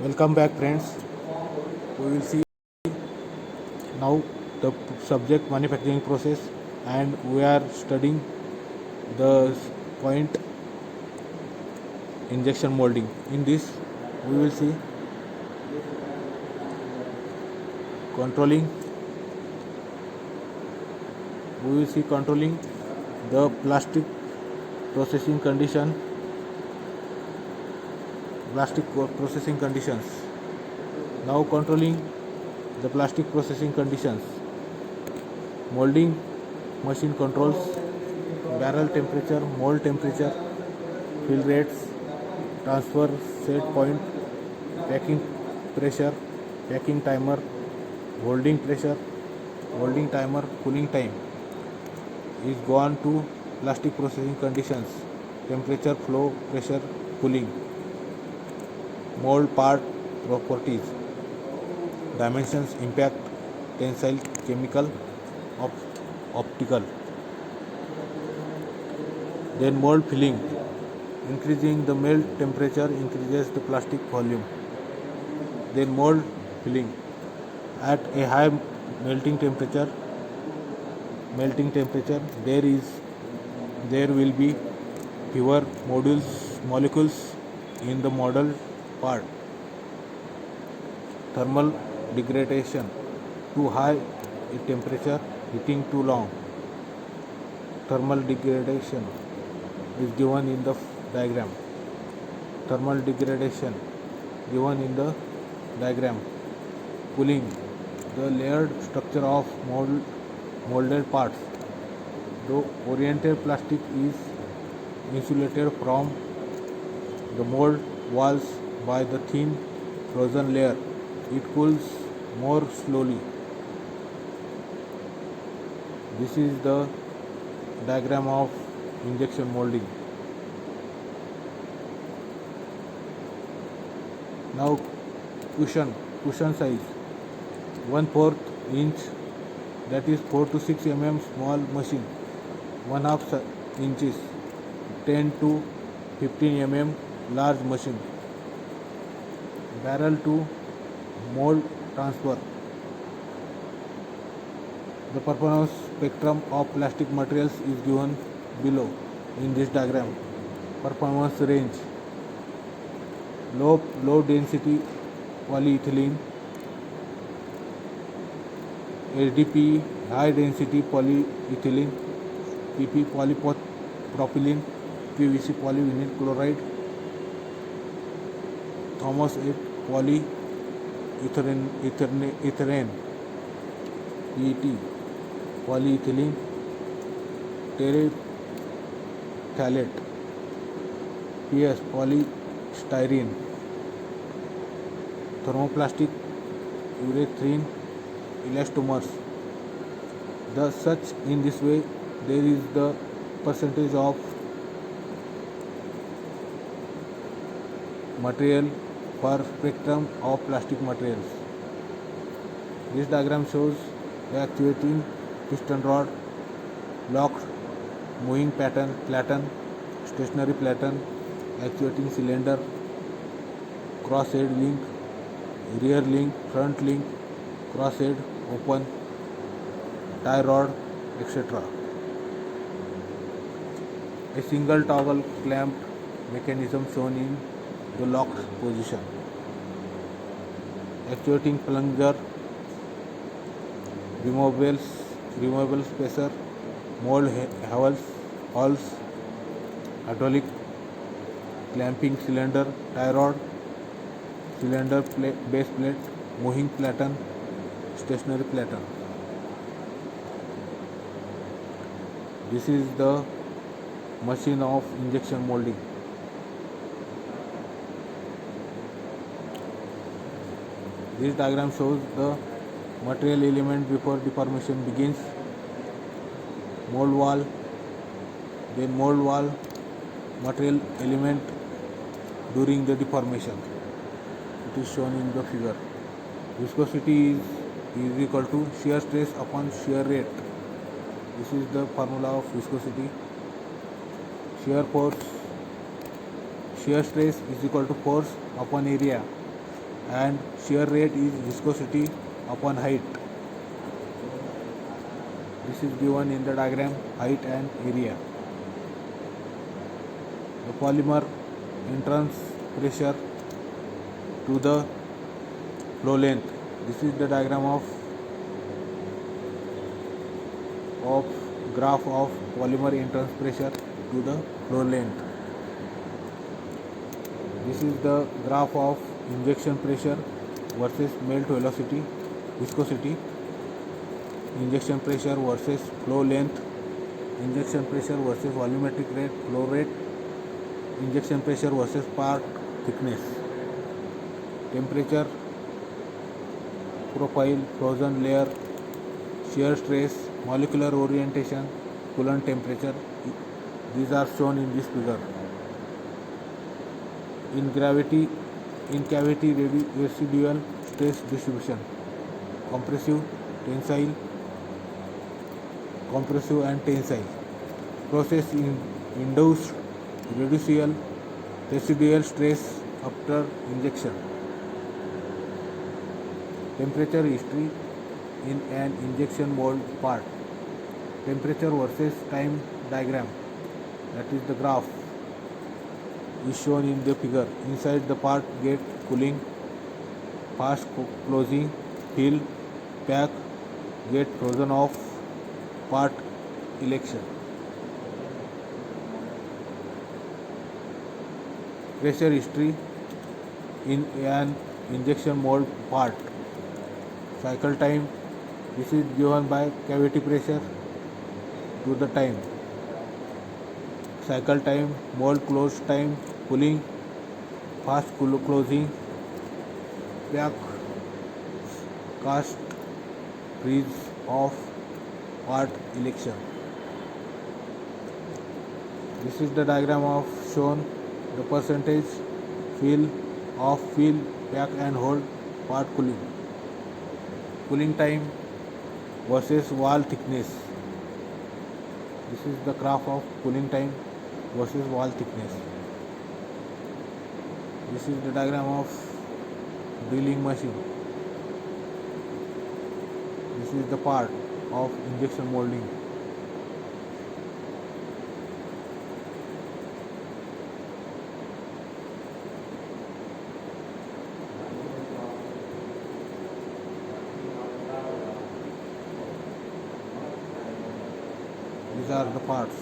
Welcome back, friends. We will see now the subject manufacturing process, and we are studying the point injection molding. In this, we will see controlling. We will see controlling the plastic processing condition, processing conditions. Now controlling the plastic processing conditions. Molding machine controls barrel temperature, mold temperature, fill rates, transfer set point, packing pressure, packing timer, holding pressure, holding timer, cooling time is gone to plastic processing conditions, temperature, flow, pressure, cooling, mold part properties, dimensions, impact, tensile, chemical, optical. Then mold filling. Increasing the melt temperature increases the plastic volume. Then mold filling. At a high melting temperature, there will be fewer molecules in the model part. Thermal degradation. Too high a temperature, heating too long. Thermal degradation is given in the diagram. Thermal degradation given in the diagram. Cooling. The layered structure of molded parts. The oriented plastic is insulated from the mold walls by the thin frozen layer. It cools more slowly. This is the diagram of injection molding. Now cushion size 1/4 inch, that is 4 to 6 mm small machine, 1/2 inches 10 to 15 mm large machine. Barrel to mold transfer. The performance spectrum of plastic materials is given below in this diagram. Performance range: low density polyethylene, HDPE high density polyethylene, PP polypropylene, PVC polyvinyl chloride, Thomas 8 polyethylene, PET polyethylene, terephthalate, PS polystyrene, thermoplastic, urethane, elastomers. Such in this way there is the percentage of material per spectrum of plastic materials. This diagram shows the actuating piston rod, locked moving platen, stationary platen, actuating cylinder, crosshead link, rear link, front link, crosshead, open, tie rod, etc. A single toggle clamped mechanism shown in the locked position. Actuating plunger, removable spacer, mold holes, hydraulic clamping cylinder, tie rod, cylinder base plate, moving platen, stationary platen. This is the machine of injection molding. This diagram shows the material element before deformation begins. Mold wall, then mold wall, material element during the deformation. It is shown in the figure. Viscosity is equal to shear stress upon shear rate. This is the formula of viscosity. Shear stress is equal to force upon area. and shear rate is viscosity upon height. This is given in the diagram, height and area. The polymer entrance pressure to the flow length. This is the diagram of graph of polymer entrance pressure to the flow length. This is the graph of injection pressure versus melt velocity, viscosity, injection pressure versus flow length, injection pressure versus volumetric rate, flow rate, injection pressure versus part thickness, temperature profile, frozen layer, shear stress, molecular orientation, coolant temperature. These are shown in this figure. In cavity residual stress distribution, compressive, tensile, compressive and tensile. Process in induced residual stress after injection. Temperature history in an injection mold part. Temperature versus time diagram, that is the graph, is shown in the figure. Inside the part get cooling, fast closing, fill, pack, get frozen off, part election. Pressure history in an injection mold part. Cycle time, this is given by cavity pressure to the time. Cycle time, mold close time, cooling, fast closing, pack, cast, freeze off, part election. This is the diagram of shown the percentage fill, off, fill, pack and hold, part cooling. Cooling time versus wall thickness. This is the graph of cooling time versus wall thickness. This is the diagram of drilling machine. This is the part of injection molding. These are the parts.